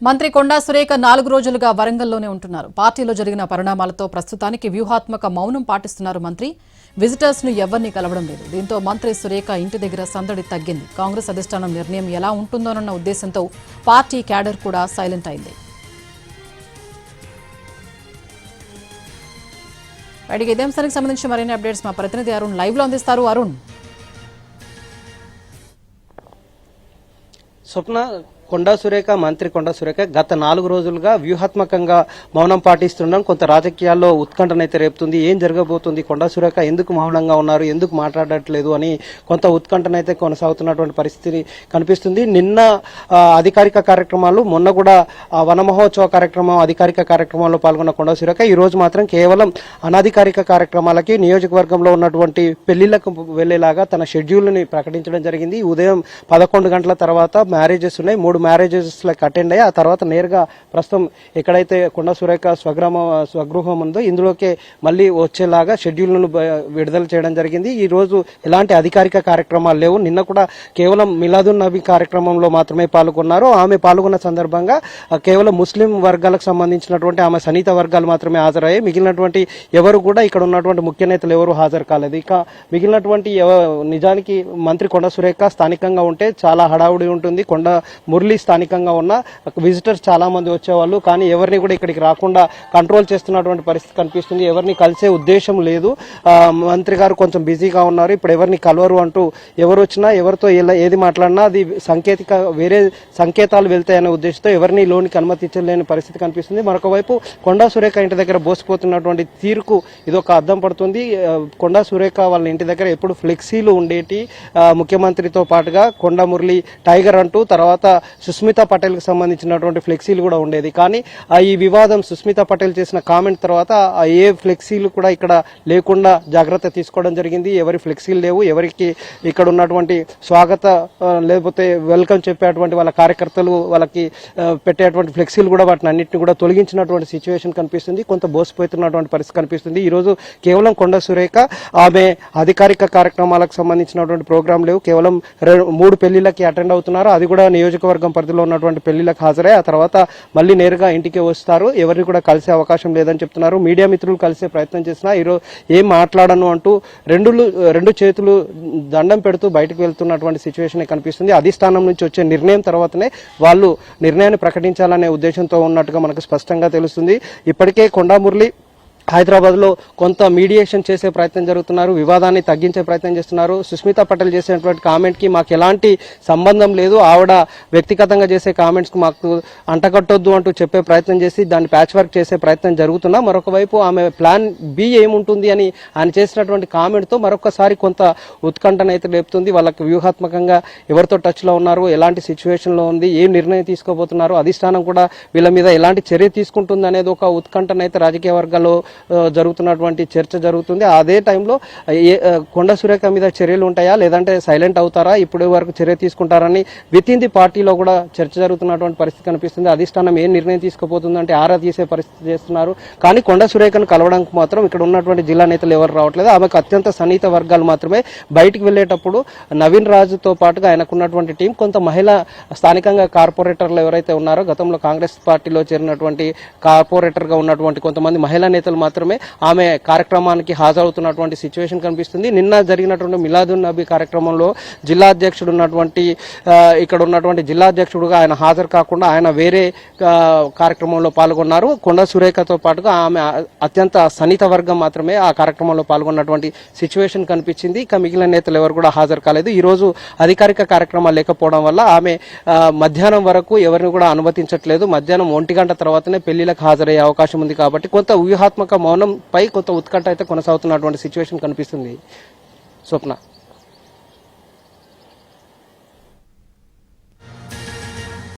మంత్రి కొండా సురేఖ 4 రోజులుగా వరంగల్లోనే ఉంటున్నారు. పార్టీలో జరిగిన పరిణామాలతో ప్రస్తుతానికి వ్యూహాత్మక మౌనం పాటిస్తున్నారు మంత్రి. విజిటర్స్ ను ఎవరిని కలవడం లేదు. దీంతో మంత్రి సురేఖ ఇంటి దగ్గర సందడి తగ్గింది. కాంగ్రెస్ అధిష్టానం నిర్ణయం ఎలా ఉంటుందోనన్న ఉద్దేశంతో పార్టీ క్యాడర్ కూడా సైలెంట్ అయింది. ఇదే అంశానికి సంబంధించి మరిన్ని అప్డేట్స్ మా ప్రతినిధి అరుణ్ లైవ్ లో అందిస్తారు. అరుణ్, స్వప్న, కొండా సురేఖ మంత్రి కొండా సురేఖ గత 4 రోజులుగా వ్యూహాత్మకంగా మౌనం పాటిస్తుండడం కొంత రాజకీయాల్లో ఉత్కంఠనైతే రేపుతుంది. ఏం జరగబోతుంది, కొండా సురేఖ ఎందుకు మౌనంగా ఉన్నారు, ఎందుకు మాట్లాడట్లేదు అని కొంత ఉత్కంఠనైతే కొనసాగుతున్నటువంటి పరిస్థితి కనిపిస్తుంది. నిన్న అధికారిక కార్యక్రమాలు, మొన్న కూడా వన మహోత్సవ కార్యక్రమం, అధికారిక కార్యక్రమాల్లో పాల్గొన్న కొండా సురేఖ ఈ రోజు మాత్రం కేవలం అనధికారిక కార్యక్రమాలకి నియోజకవర్గంలో ఉన్నటువంటి పెళ్లిళ్లకు వెళ్లేలాగా తన షెడ్యూల్ ని ప్రకటించడం జరిగింది. ఉదయం 11 గంటల తర్వాత మ్యారేజెస్ ఉన్నాయి. 3 మ్యారేజెస్ లకు అటెండ్ అయ్యి ఆ తర్వాత నేరుగా ప్రస్తుతం ఎక్కడైతే కొండా సురేఖ స్వగృహం ఉందో ఇందులోకే మళ్ళీ వచ్చేలాగా షెడ్యూల్ను విడుదల చేయడం జరిగింది. ఈ రోజు ఎలాంటి అధికారిక కార్యక్రమాలు లేవు. నిన్న కూడా కేవలం మిలాదున్ నబీ కార్యక్రమంలో మాత్రమే పాల్గొన్నారు. ఆమె పాల్గొన్న సందర్భంగా కేవలం ముస్లిం వర్గాలకు సంబంధించినటువంటి ఆమె సన్నిహిత వర్గాలు మాత్రమే హాజరయ్యాయి. మిగిలినటువంటి ఎవరు కూడా ఇక్కడ ఉన్నటువంటి ముఖ్య నేతలు ఎవరు హాజరు కాలేదు. ఇక మిగిలినటువంటి నిజానికి మంత్రి కొండా సురేఖ స్థానికంగా ఉంటే చాలా హడావుడి ఉంటుంది. కొండా మురళి స్థానికంగా ఉన్న విజిటర్స్ చాలా మంది వచ్చేవాళ్ళు, కానీ ఎవరిని కూడా ఇక్కడికి రాకుండా కంట్రోల్ చేస్తున్నటువంటి పరిస్థితి కనిపిస్తుంది. ఎవరిని కలిసే ఉద్దేశం లేదు. మంత్రి గారు కొంచెం బిజీగా ఉన్నారు, ఇప్పుడు ఎవరిని కలవరు అంటూ ఎవరు వచ్చినా ఎవరితో ఏది మాట్లాడినా అది వేరే సంకేతాలు వెళ్తాయనే ఉద్దేశంతో ఎవరిని లోనికి అనుమతించలేని పరిస్థితి కనిపిస్తుంది. మరొక వైపు కొండా సురేఖ ఇంటి దగ్గర బోసిపోతున్నటువంటి తీరుకు ఇదొక అద్దం పడుతుంది. కొండా సురేఖ వాళ్ళ ఇంటి దగ్గర ఎప్పుడు ఫ్లెక్సీలు ఉండేటి, ముఖ్యమంత్రితో పాటుగా కొండా మురళి టైగర్ అంటూ, తర్వాత సుస్మితా పటేల్ కి సంబంధించినటువంటి ఫ్లెక్సీలు కూడా ఉండేది. కానీ ఈ వివాదం సుస్మితా పటేల్ చేసిన కామెంట్ తర్వాత ఏ ఫ్లెక్సీలు కూడా ఇక్కడ లేకుండా జాగ్రత్త తీసుకోవడం జరిగింది. ఎవరి ఫ్లెక్సీలు లేవు. ఎవరికి ఇక్కడ ఉన్నటువంటి స్వాగత లేకపోతే వెల్కమ్ చెప్పేటువంటి వాళ్ళ కార్యకర్తలు వాళ్ళకి పెట్టేటువంటి ఫ్లెక్సీలు కూడా వాటిని అన్నింటినీ కూడా తొలగించినటువంటి సిచ్యువేషన్ కనిపిస్తుంది. కొంత బోసిపోతున్నటువంటి పరిస్థితి కనిపిస్తుంది. ఈ రోజు కేవలం కొండా సురేఖ ఆమె అధికారిక కార్యక్రమాలకు సంబంధించినటువంటి ప్రోగ్రాం లేవు. కేవలం 3 పెళ్లిళ్ళకి అటెండ్ అవుతున్నారు. అది కూడా నియోజకవర్గం పరిధిలో ఉన్నటువంటి పెళ్లిలకు హాజరై ఆ తర్వాత మళ్ళీ నేరుగా ఇంటికి వస్తారు. ఎవరిని కూడా కలిసే అవకాశం లేదని చెప్తున్నారు. మీడియా మిత్రులు కలిసే ప్రయత్నం చేసినా ఈరోజు ఏం మాట్లాడను అంటూ రెండు చేతులు దండం పెడుతూ బయటకు వెళ్తున్నటువంటి సిచ్యువేషన్ కనిపిస్తుంది. అధిష్టానం నుంచి వచ్చే నిర్ణయం తర్వాతనే వాళ్ళు నిర్ణయాన్ని ప్రకటించాలనే ఉద్దేశంతో ఉన్నట్టుగా మనకు స్పష్టంగా తెలుస్తుంది. ఇప్పటికే కొండా మురళి హైదరాబాద్ లో కొంత మీడియేషన్ చేసే ప్రయత్నం జరుగుతున్నారు. వివాదాన్ని తగ్గించే ప్రయత్నం చేస్తున్నారు. సుస్మితా పటేల్ చేసినటువంటి కామెంట్ కి మాకు ఎలాంటి సంబంధం లేదు, ఆవిడ వ్యక్తిగతంగా చేసే కామెంట్స్ కు మాకు అంటగట్టొద్దు అంటూ చెప్పే ప్రయత్నం చేసి దాన్ని ప్యాచ్ వర్క్ చేసే ప్రయత్నం జరుగుతున్నా, మరొక వైపు ఆమె ప్లాన్ బి ఏముంటుంది అని ఆయన చేసినటువంటి కామెంట్ తో మరొకసారి కొంత ఉత్కంఠనైతే లేపుతుంది. వాళ్ళకి వ్యూహాత్మకంగా ఎవరితో టచ్ లో ఉన్నారు, ఎలాంటి సిచ్యువేషన్ లో ఉంది, ఏం నిర్ణయం తీసుకోబోతున్నారు, అధిష్టానం కూడా వీళ్ళ మీద ఎలాంటి చర్య తీసుకుంటుంది అనేది ఒక ఉత్కంఠనైతే రాజకీయ వర్గాల్లో జరుగుతున్నటువంటి చర్చ జరుగుతుంది. అదే టైంలో కొండా సురేఖ మీద చర్యలు ఉంటాయా లేదంటే సైలెంట్ అవుతారా, ఇప్పటి వరకు చర్య తీసుకుంటారని విత్ ఇన్ ది పార్టీలో కూడా చర్చ జరుగుతున్నటువంటి పరిస్థితి కనిపిస్తుంది. అధిష్టానం ఏం నిర్ణయం తీసుకోబోతుందంటే ఆరా తీసే పరిస్థితి చేస్తున్నారు. కానీ కొండా సురేఖను కలవడానికి మాత్రం ఇక్కడ ఉన్నటువంటి జిల్లా నేతలు ఎవరు రావట్లేదు. ఆమెకు అత్యంత సన్నిహిత వర్గాలు మాత్రమే బయటికి వెళ్లేటప్పుడు నవీన్ రాజుతో పాటుగా ఆయనకున్నటువంటి టీం, కొంత మహిళా స్థానికంగా కార్పొరేటర్లు ఎవరైతే ఉన్నారో గతంలో కాంగ్రెస్ పార్టీలో చేరినటువంటి కార్పొరేటర్ గా ఉన్నటువంటి కొంతమంది మహిళా నేతలు మాత్రమే ఆమె కార్యక్రమానికి హాజరవుతున్నటువంటి సిచ్యువేషన్ కనిపిస్తుంది. నిన్న జరిగినటువంటి మిలాదున్ నబీ కార్యక్రమంలో జిల్లా అధ్యక్షుడు ఉన్నటువంటి ఇక్కడ ఉన్నటువంటి జిల్లా అధ్యక్షుడుగా ఆయన హాజరు కాకుండా ఆయన వేరే కార్యక్రమంలో పాల్గొన్నారు. కొండా సురేఖతో పాటుగా ఆమె అత్యంత సన్నిహిత వర్గం మాత్రమే ఆ కార్యక్రమంలో పాల్గొన్నటువంటి సిచ్యువేషన్ కనిపించింది. ఇక మిగిలిన నేతలు ఎవరు కూడా హాజరు కాలేదు. ఈ రోజు అధికారిక కార్యక్రమాలు లేకపోవడం వల్ల ఆమె మధ్యాహ్నం వరకు ఎవరిని కూడా అనుమతించట్లేదు. మధ్యాహ్నం 1 గంట తర్వాతనే పెళ్లిలకు హాజరయ్యే అవకాశం ఉంది. కాబట్టి కొంత వ్యూహాత్మక మౌనం పై కొంత ఉత్కంఠ అయితే కొనసాగుతున్నటువంటి సిచ్యువేషన్ కనిపిస్తుంది. స్వప్న.